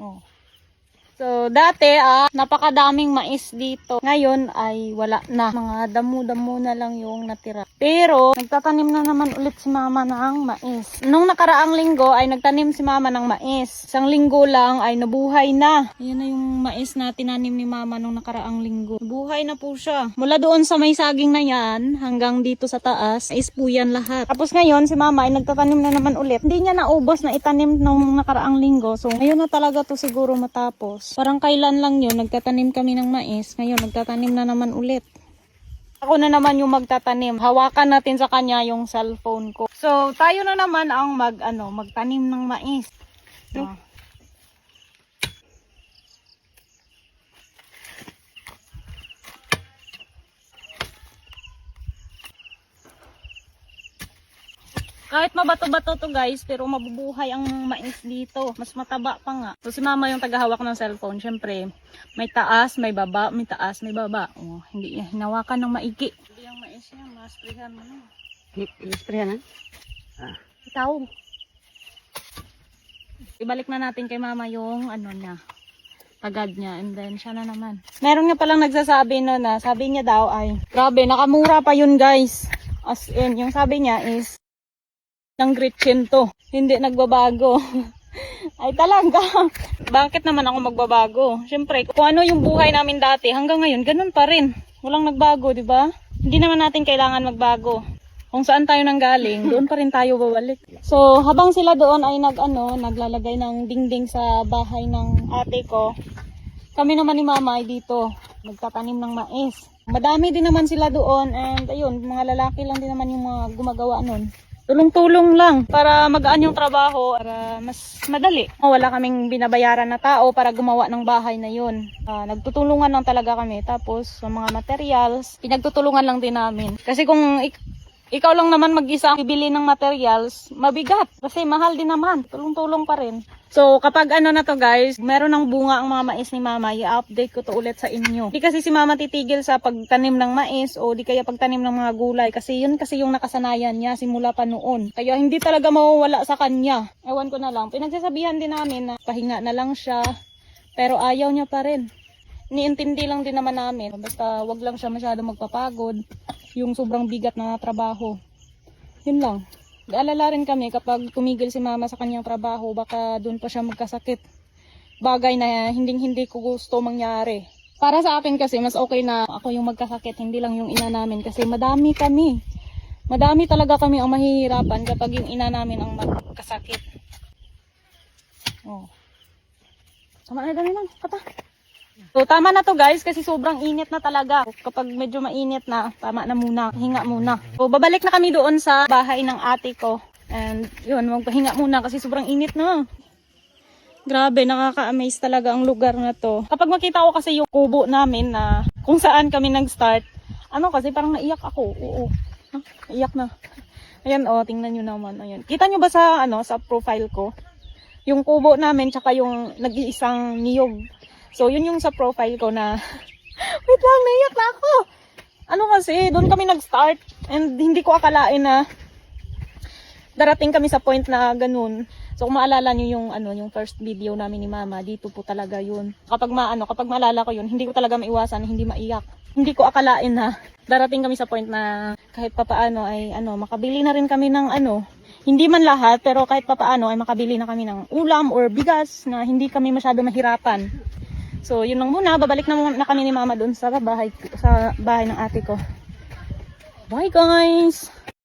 Oh. So, dati napakadaming mais dito. Ngayon ay wala na. Mga damo-damo na lang yung natira. Pero, nagtatanim na naman ulit si mama ng mais. Nung nakaraang linggo ay nagtanim si mama ng mais. Isang linggo lang ay nabuhay na. Ayan na yung mais na tinanim ni mama nung nakaraang linggo. Nabuhay na po siya. Mula doon sa may saging na yan, hanggang dito sa taas, mais po yan lahat. Tapos ngayon, si mama ay nagtatanim na naman ulit. Hindi niya naubos na itanim nung nakaraang linggo. So, ngayon na talaga to siguro matapos. Parang kailan lang yun, nagtatanim kami ng mais. Ngayon, nagtatanim na naman ulit. Ako na naman yung magtatanim. Hawakan natin sa kanya yung cellphone ko. So, tayo na naman ang magtanim ng mais. Kahit mabato-bato to guys, pero mabubuhay ang mais dito. Mas mataba pa nga. So si mama yung tagahawak ng cellphone. Syempre, may taas, may baba, may taas, may baba. Oh, hindi niya hinawakan ng maigi. Hindi yung mais niya, masprihan mo na. Isprehan na? Ikaw. Ibalik na natin kay mama yung niya. Agad niya, and then siya na naman. Meron nga palang nagsasabi na sabi niya daw ay, grabe, nakamura pa yun guys. As in, yung sabi niya is, ng Gretchen to. Hindi nagbabago. Ay talaga. Bakit naman ako magbabago? Siyempre, kung ano yung buhay namin dati, hanggang ngayon, ganun pa rin. Walang nagbago, di ba? Hindi naman natin kailangan magbago. Kung saan tayo nanggaling, doon pa rin tayo babalik. So, habang sila doon ay naglalagay ng dingding sa bahay ng ate ko, kami naman ni mama ay dito, nagtatanim ng mais. Madami din naman sila doon, and ayun, mga lalaki lang din naman yung mga gumagawa nun. Tulong-tulong lang para magaan yung trabaho, para mas madali. Wala kaming binabayaran na tao para gumawa ng bahay na yun. Nagtutulungan lang talaga kami. Tapos sa mga materials, pinagtutulungan lang din namin. Kasi kung ikaw lang naman mag-isa bibili ng materials, mabigat. Kasi mahal din naman. Tulong-tulong pa rin. So, kapag na to guys, meron ng bunga ang mga mais ni mama, i-update ko to ulit sa inyo. Di kasi si mama titigil sa pagtanim ng mais o di kaya pagtanim ng mga gulay. Kasi yun kasi yung nakasanayan niya simula pa noon. Kaya hindi talaga mawawala sa kanya. Ewan ko na lang. Pinagsasabihan din namin na pahinga na lang siya. Pero ayaw niya pa rin. Niintindi lang din naman namin. Basta wag lang siya masyado magpapagod. Yung sobrang bigat na trabaho. Yun lang. Alala rin kami kapag tumigil si mama sa kanyang trabaho, baka doon pa siya magkasakit. Bagay na hindi ko gusto mangyari. Para sa akin kasi, mas okay na ako yung magkasakit, hindi lang yung ina namin. Kasi madami kami. Madami talaga kami ang mahihirapan kapag yung ina namin ang magkasakit. Oh. Sama na dami lang, kata. So, tama na to guys kasi sobrang init na talaga. Kapag medyo mainit na, tama na muna. Hinga muna. So, babalik na kami doon sa bahay ng ate ko. And yun, magpahinga muna kasi sobrang init na. Grabe, nakaka-amaze talaga ang lugar na to. Kapag makita ko kasi yung kubo namin na kung saan kami nag-start, kasi parang naiyak ako. Oo. Naiyak na. Ayan, tingnan nyo naman. Ayan. Kita nyo ba sa, sa profile ko? Yung kubo namin, tsaka yung nag-iisang niyog. So, yun yung sa profile ko na, wait lang, naiyak na ako. Kasi, doon kami nag-start. And hindi ko akalain na darating kami sa point na ganun. So, kung maalala nyo yung first video namin ni mama, dito po talaga yun. Kapag maalala ko yun, hindi ko talaga maiwasan, hindi maiyak. Hindi ko akalain na darating kami sa point na kahit papaano ay, makabili na rin kami ng hindi man lahat, pero kahit papaano ay makabili na kami ng ulam or bigas na hindi kami masyado mahirapan. So, yun lang muna. Babalik na muna kami ni mama doon sa bahay ng ate ko. Bye guys!